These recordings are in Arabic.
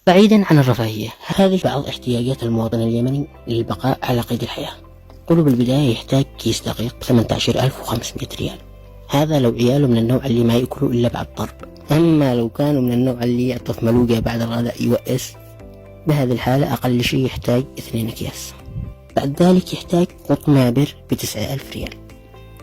بعيدا عن الرفاهية، هذه بعض احتياجات المواطن اليمني للبقاء على قيد الحياة. قولوا بالبداية يحتاج كيس دقيق ب18,500 ريال، هذا لو عياله من النوع اللي ما يأكلوا إلا بعد ضرب. أما لو كانوا من النوع اللي يعطف ملوقة بعد الغداء يوأس، بهذه الحالة أقل شيء يحتاج 2 أكياس. بعد ذلك يحتاج قط مابر ب9,000 ريال،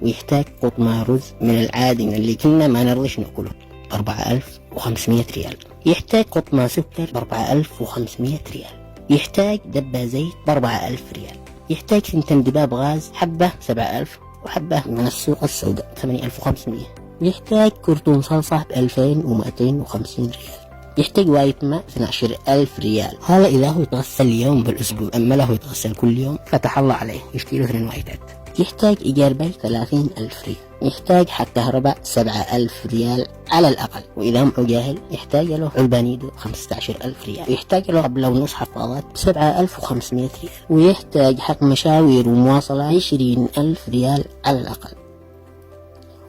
ويحتاج قط ماء رز من العادي من اللي كنا ما نرضيش نأكله 4,500 ريال. يحتاج قط ماء سكر ب4,500 ريال. يحتاج دبة زيت ب4,000 ريال. يحتاج 2 دباب غاز، حبة 7,000 وحبة من السوق السوداء 8,500. يحتاج كرتون صلصة ب2,250 ريال. يحتاج واية ماء 12,000 ريال، هذا إذا هو يتغسل يوم بالأسبوع، أما له يتغسل كل يوم فتح الله عليه يشتري له 2 وايتات. يحتاج إيجار بيت 30,000 ريال. يحتاج حق كهرباء 7,000 ريال على الأقل، وإذا معه جاهل يحتاج له علبانيدو 15,000 ريال. يحتاج له قبل ونص حفاضات ب7,500 ريال. ويحتاج حق مشاوير ومواصلة 20,000 ريال على الأقل.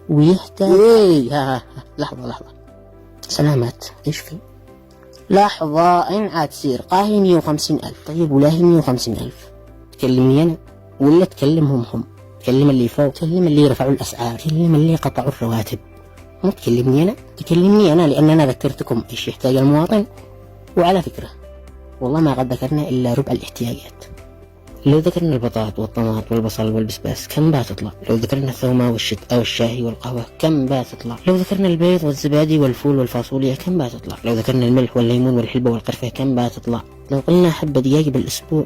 ويحتاج لحظة سلامات، إيش في؟ لحظة، إن عاد تصير قاهي 150,000. طيب ولا هي 150,000؟ تكلمني أنا ولا تكلمهم هم؟ تكلم اللي فوق، تكلم اللي رفعوا الأسعار، تكلم اللي قطعوا الرواتب، مو تكلمني أنا. تكلمني أنا لأن أنا ذكرتكم إيش يحتاج المواطن. وعلى فكرة والله ما قد ذكرنا إلا ربع الاحتياجات. لو ذكرنا البطاط والطماط والبصل والبسباس كم بتطلع؟ لو ذكرنا الثومة والشت أو الشاهي والقهوة كم بتطلع؟ لو ذكرنا البيض والزبادي والفول والفاصوليا كم بتطلع؟ لو ذكرنا الملح والليمون والحلبة والقرفة كم بتطلع؟ لو قلنا حبة دقاق بالأسبوع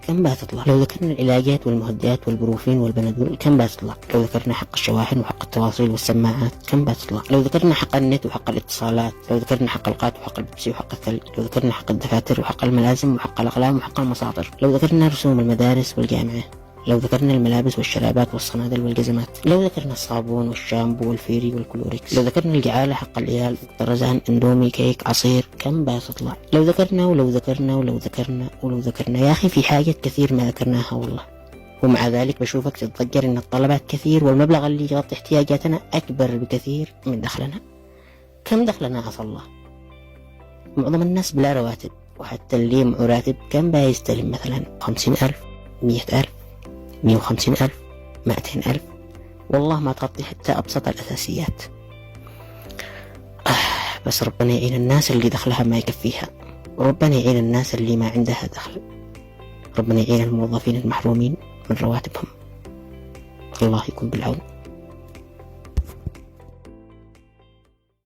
كم بتطلع؟ لو ذكرنا العلاجات والمهدئات والبروفين والبنادول كم بتطلع؟ لو ذكرنا حق الشواحن وحق التواصيل والسماعات كم بتطلع؟ لو ذكرنا حق النت وحق الاتصالات، لو ذكرنا حق القات وحق البيبسي وحق الثلج، لو ذكرنا حق الدفاتر وحق الملازم وحق الأقلام وحق المساطر، لو ذكرنا رسوم المدارس والجامعة، لو ذكرنا الملابس والشرابات والصنادل والجزمات، لو ذكرنا الصابون والشامبو والفيري والكلوريكس، لو ذكرنا الجعالة حق العيال، طرزان، اندومي، كيك، عصير كم بتطلع؟ لو ذكرنا ولو ذكرنا ولو ذكرنا ولو ذكرنا، يا أخي في حاجات كثير ما ذكرناها والله. ومع ذلك بشوفك تتضجر إن الطلبات كثير والمبلغ اللي يغطي احتياجاتنا أكبر بكثير من دخلنا. كم دخلنا عسى الله؟ معظم الناس بلا رواتب، وحتى اللي معه راتب كم بيستلم مثلا 50,000 100,000 150,000 200,000، والله ما تغطي حتى أبسط الأساسيات. بس ربنا يعين الناس اللي دخلها ما يكفيها، وربنا يعين الناس اللي ما عندها دخل، ربنا يعين الموظفين المحرومين من رواتبهم. الله يكون بالعون.